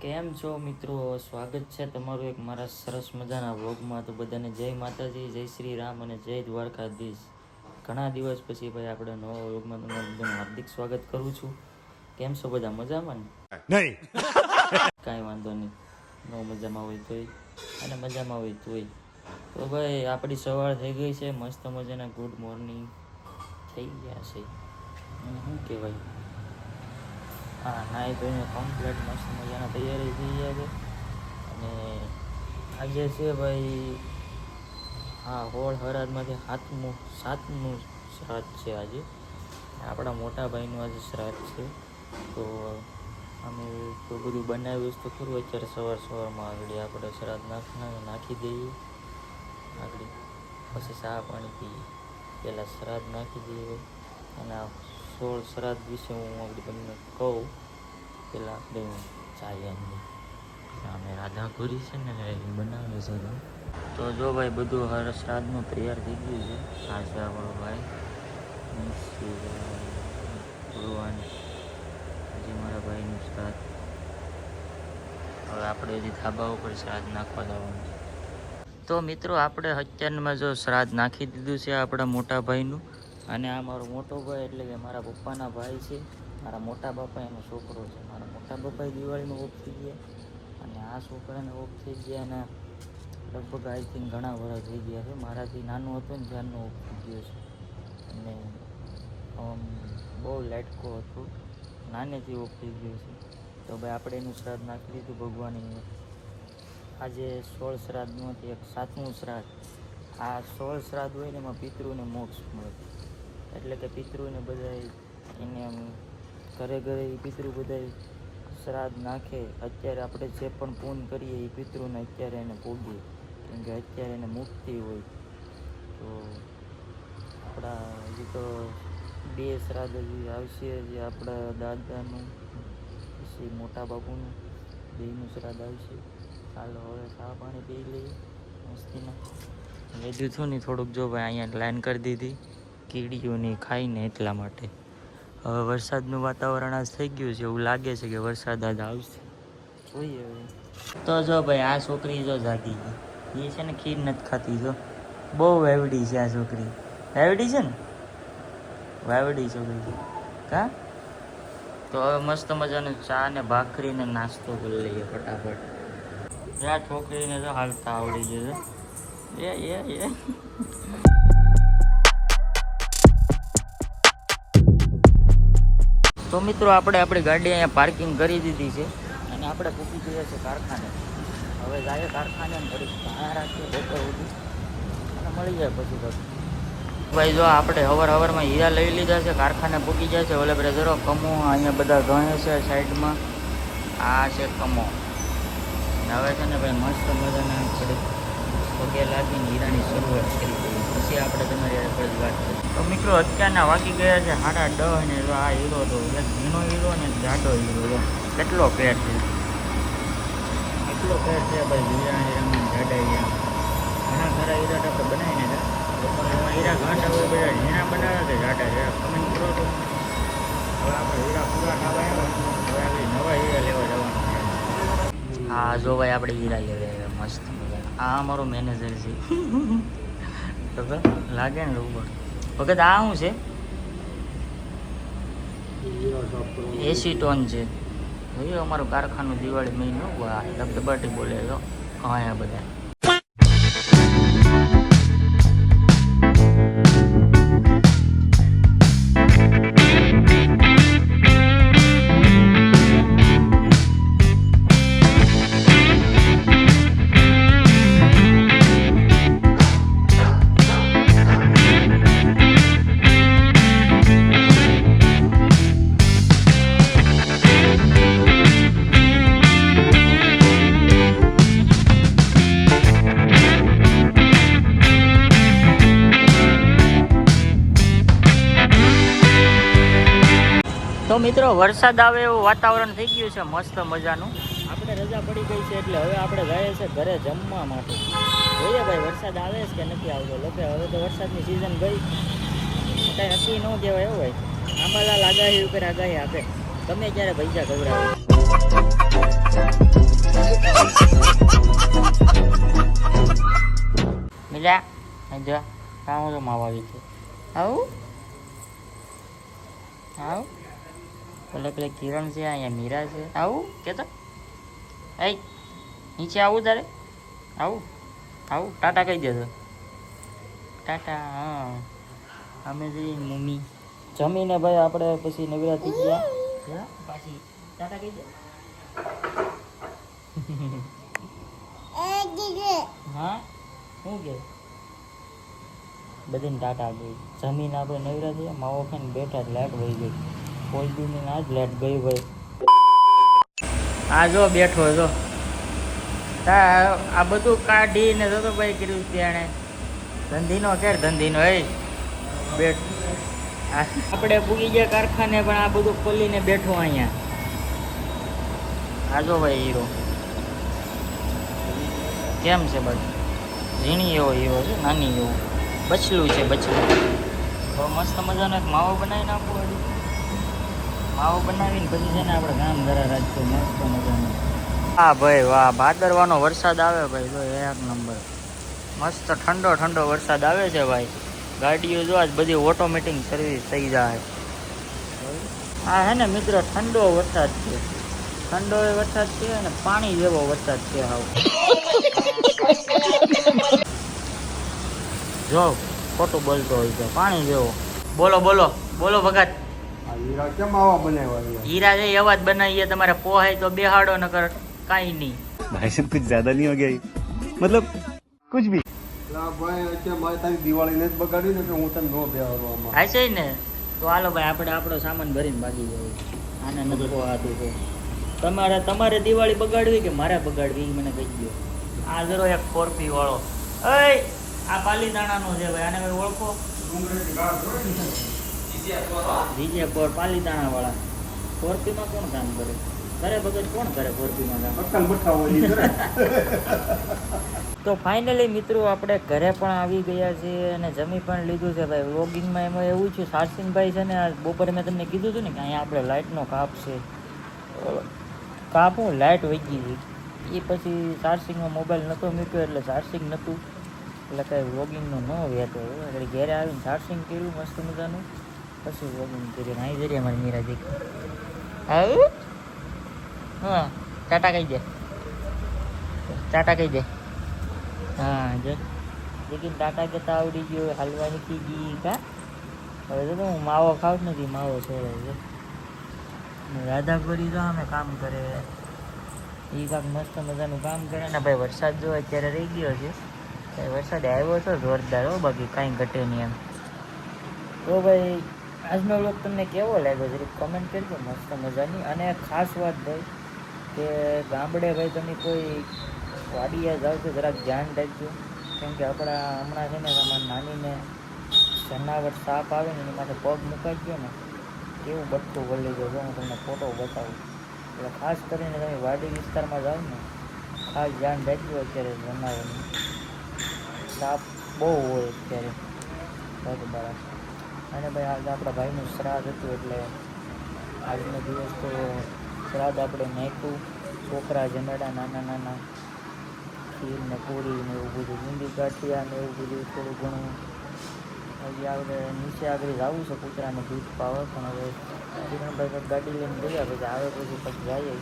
કેમ છો મિત્રો? સ્વાગત છે તમારું એક મારા સરસ મજાના વ્લોગમાં. તો બધાને જય માતાજી, જય શ્રી રામ અને જય દ્વારકાધીશ. ઘણા દિવસ પછી ભાઈ આપણે નવા વ્લોગમાં તમારું બધાનું હાર્દિક સ્વાગત કરું છું. કેમ છો બધા? મજામાં ને? નહીં. કાંઈ વાંધો નહીં, ન મજામાં હોય તોય અને મજામાં હોય તોય. તો ભાઈ આપણી સવાર થઈ ગઈ છે, મસ્ત મજાના ગુડ મોર્નિંગ થઈ ગયા છે. શું કહેવાય, હા, નાહી ધોઈને કમ્પ્લીટ મસ્ત મજાના તૈયારી થઈ ગયા છે. અને આજે છે ભાઈ, હા, હોળ હરાદમાંથી સાતમું શ્રાદ્ધ છે આજે. આપણા મોટા ભાઈનું આજે શ્રાદ્ધ છે. તો અમે તો બધું બનાવ્યું તો ખરું. અત્યારે સવારમાં આગળ આપણે શ્રાદ્ધ નાખી દઈએ આગળ, પછી ચા પાણી પીએ. પહેલાં શ્રાદ્ધ નાખી દઈએ અને 16 શ્રાદ્ધ વિશે હું આગળ તમને કહું. પહેલાં આપણે ચાય અમે રાધાપુરી છે ને એ બનાવે છે. તો જો ભાઈ બધું હર શ્રાદ્ધનું તૈયાર થઈ ગયું છે. આ છે આપણો ભાઈ ભગવાન, હજી મારા ભાઈનું શ્રાદ્ધ. હવે આપણે હજી ધાબા ઉપર શ્રાદ્ધ નાખવા જવાનું છે. તો મિત્રો આપણે અત્યારમાં જો શ્રાદ્ધ નાખી દીધું છે આપણા મોટા ભાઈનું. અને આ મારો મોટો ભાઈ એટલે કે મારા પપ્પાના ભાઈ છે. મારા મોટા બાપા એનો છોકરો છે. મારા મોટા બાપા દિવાળીમાં ઓફ થઈ ગયા અને આ છોકરાને ઓફ થઈ ગયા અને લગભગ આઈ થિંક ઘણા વર્ષ થઈ ગયા છે. મારાથી નાનું હતું ને ત્યારનો ઓફ થઈ ગયો છે. અને બહુ લાટકો હતો, નાનેથી ઓફ થઈ ગયો છે. તો ભાઈ આપણે એનું શ્રાદ્ધ નાખી દીધું ભગવાને. આજે 16 શ્રાદ્ધમાંથી એક 7મું શ્રાદ્ધ. આ 16 શ્રાદ્ધ હોય ને એમાં પિતૃને મોક્ષ મળે. એટલે કે પિતૃને બધા એને ઘરે પિતૃ બધા શ્રાદ્ધ નાખે. અત્યારે આપણે જે પણ પૂન કરીએ એ પિતૃને અત્યારે એને ભોગીએ, કેમ કે અત્યારે એને મુક્તિ હોય. તો આપણા હજી તો 2 શ્રાદ્ધ હજી આવશે. હજી આપણા દાદાનું પછી મોટા બાપુનું 2નું શ્રાદ્ધ આવશે. ચાલો હવે ચા પાણી પી લઈએ મસ્તીના. વેધું થયું ને થોડુંક જો ભાઈ અહીંયા લાઈન કરી દીધી કીડીઓની ખાઈને, એટલા માટે. હવે વરસાદનું વાતાવરણ આજ થઈ ગયું છે, એવું લાગે છે કે વરસાદ આજ આવશે, જોઈએ હવે. તો જો ભાઈ આ છોકરી જો જાગી ગઈ. એ છે ને ખીર નથી ખાતી. જો બહુ વાવડી છે આ છોકરી. વાવડી છે ને, વાવડી છોકરી છે કા. તો હવે મસ્ત મજાનું ચા ને ભાખરીને નાસ્તો કરી લઈએ ફટાફટ. જ્યાં છોકરીને તો હાલતા આવડી ગયું છે. એ તો મિત્રો આપણે આપણી ગાડી અહીંયા પાર્કિંગ કરી દીધી છે અને આપણે પૂકી ગયા છે કારખાને. હવે જાય કારખાને થોડીક ભાણા રાખીએ બપોર સુધી અને મળી જાય પછી બસ. ભાઈ જો આપણે હવારમાં હીરા લઈ લીધા છે, કારખાને પૂકી જાય છે. ઓલે બધા જરો કમો અહીંયા બધા ગણે છે સાઈડમાં. આ છે કમો. હવે છે ને ભાઈ મસ્ત મજાના થોડીક પગે લાગીને હીરાની શરૂઆત કરી દઈએ, પછી આપણે તમારી થોડી વાત કરીએ. તો મિત્રો અત્યારના વાગી ગયા છે 10:30 ને આ હીરો તો એક ઝીણો હીરો ને જાડો હીરો. કેટલો ફેર છે, એટલો ફેર છે ભાઈ. હીરાની જાડા હીરા ઘણા ખરા હીરા તો આપણે બનાવીને એમાં હીરા ઘાટા હોય બધા ઝીણા બનાવે કે જાડા હીરા કમેન્ટ કરો. તો હવે આપણે હીરા પૂરા ખાવા આવ્યા, હવે આપણે નવા હીરા લેવા જવાનું. હા જો ભાઈ આપણે હીરા લેવા આવ્યા મસ્ત મજા. આ અમારો મેનેજર છે. તો લાગે ને ઉપર વખત. આ શું છે? 80 ટન છે. જોયું અમારું કારખાનું દિવાળી મહિનો ધબધબાટી બોલે તો અહીંયા બધા. તો મિત્રો વરસાદ આવે એવું વાતાવરણ થઈ ગયું છે મસ્ત મજાનું. આપણે રજા પડી ગઈ છે એટલે હવે આપણે જઈએ છીએ ઘરે જમવા માટે. જોઈએ ભાઈ વરસાદ આવે છે કે નથી આવતો. લોકો હવે તો વરસાદની સિઝન ગઈ, કાંઈ નક્કી ન કહેવાય એવું ભાઈ. આંબાલાલ આગાહી ઉપર આગાહી આપે, તમે ક્યારે પૈસા ખવડાવો. મિલા જો કામ તો માવા આવી છે આવું આવું પેલે કિરણ છે અહીંયા મીરા છે આવું કેતો એ નીચે આવું તારે આવું આવું ટાટા કહી દેજો ટાટા હા અમે જઈએ મમ્મી જમીને ભાઈ આપણે પછી નવરા થઈ ગયા પાછી ટાટા કહી દે હા શું કે બધાને ટાટા ગઈ જમીન આપણે નવરા થયા માવો ખાઈને બેઠા લાઈટ વહી ગઈ કોઈ દી ના જ લાઈટ ગઈ ભાઈ આ જો બેઠો જો આ બધું કાઢીને તો ભાઈ કર્યું ત્યાં ધંધીનો ક્યારે ધંધીનો એ બેઠ આપણે પૂગી ગયા કારખાને પણ આ બધું ખોલીને બેઠો અહીંયા આ જો ભાઈ હીરો કેમ છે બધું ઝીણી એવો હીરો છે નાની એવો બચલું છે બચલું બહુ મસ્ત મજાનો એક માવો બનાવીને આપવો માવો બનાવીને પછી છે ને આપણે ગામ ધરા રાખશું મસ્ત મજાનો હા ભાઈ વાહ ભાદરવાનો વરસાદ આવે ભાઈ જો એક નંબર મસ્ત ઠંડો ઠંડો વરસાદ આવે છે ભાઈ ગાડીઓ જો આજ બધી ઓટોમેટિક સર્વિસ થઈ જાય આ હે ને મિત્રો ઠંડો વરસાદ છે ઠંડો વરસાદ છે અને પાણી જેવો વરસાદ છે હાવ જો ખોટું બોલતો હોય છે પાણી જેવો બોલો બોલો બોલો ભગત હીરા કેમ આવા બનાવ્યા હીરા છે એવા જ બનાવીએ તમારે પોહાય તો બેહાડો નકર કાંઈ નહીં भाई साहब कुछ ज्यादा नहीं हो गया मतलब कुछ भी ભાઈ અત્યારે મારે તારી દિવાળી ને જ બગાડી ને કે હું તને નો બેહારવામાં હા છે ને તો હાલો ભાઈ આપણે આપણો સામાન ભરીને ભાગી જઈએ આને નથી પોહાતું તો તમારે દિવાળી બગાડવી કે મારે બગાડવી મને કહી દો આ જરો એક કોરપી વાળો એ આ પાલીતાણાનો છે ભાઈ આને ભાઈ ઓળખો વિજય કોર પાલીતાણા વાળા કોરપીમાં કોણ કામ કરે ઘરે ભગત કોણ કરે કોરપીમાં કામ અક્કલ મઠા હોય તો ફાઇનલી મિત્રો આપણે ઘરે પણ આવી ગયા છીએ અને જમી પણ લીધું છે ભાઈ વ્લોગિંગમાં એમાં એવું છે સારસિંગભાઈ છે ને આ બપોરે મેં તમને કીધું હતું ને કે અહીંયા આપણે લાઇટનો કાપ છે કાપ હું લાઇટ વહી ગઈ એ પછી ચાર્જિંગમાં મોબાઈલ નહોતો મૂક્યો એટલે ચાર્જિંગ નહોતું એટલે કાંઈ વ્લોગિંગનો ન વહેતો એટલે ઘરે આવીને ચાર્જિંગ કર્યું મસ્ત મજાનું પછી વ્લોગિંગ કર્યું અહીં જઈએ અમારી મીરાજી આવું હા ટાટા કહી દે ટાટા કહી દે હા જો લેકિન ટાટા કહેતા આવડી ગયો હાલવાની થઈ ગઈ કા હવે તો હું માવો ખાવ જ નથી માવો છે રાધાગોરી જો અમે કામ કરે એ કાંક મસ્ત મજાનું કામ કરે ને ભાઈ વરસાદ જો અત્યારે રહી ગયો છે વરસાદ આવ્યો હતો જોરદાર હો બાકી કાંઈ ઘટે નહીં એમ તો ભાઈ આજનો વ્લોગ તમને કેવો લાગ્યો જરીક કમેન્ટ કરજો મસ્ત મજાની અને ખાસ વાત ભાઈ કે ગામડે ભાઈ તમે કોઈ વાડિયા જાઓ તો જરાક ધ્યાન રાખજો કેમ કે આપણા હમણાં છે ને તમારી નાનીને જનાવર સાપ આવે ને એની માટે પગ મુકાઈ ગયો ને કેવું બટકું વળી ગયો હું તમને ફોટો બતાવું એટલે ખાસ કરીને તમે વાડી વિસ્તારમાં જાઓ ને ખાસ ધ્યાન રાખજો અત્યારે જનાવરનું સાપ બહુ હોય અત્યારે બરાબર અને ભાઈ આજે આપણા ભાઈનું શ્રાદ્ધ હતું એટલે આજનો દિવસ તો શ્રાદ્ધ આપણે નાખ્યું છોકરા જમેડા નાના નાના ખીર ને પૂરી ને એવું બધું બુંદી ગાંઠિયા ને એવું બધું થોડું ઘણું હજી આપણે નીચે આગળ જવું છે કૂતરાને દૂધ પાવે પણ હવે કિરણભાઈ ગાડી લઈને ગયા પછી આવે પછી જઈએ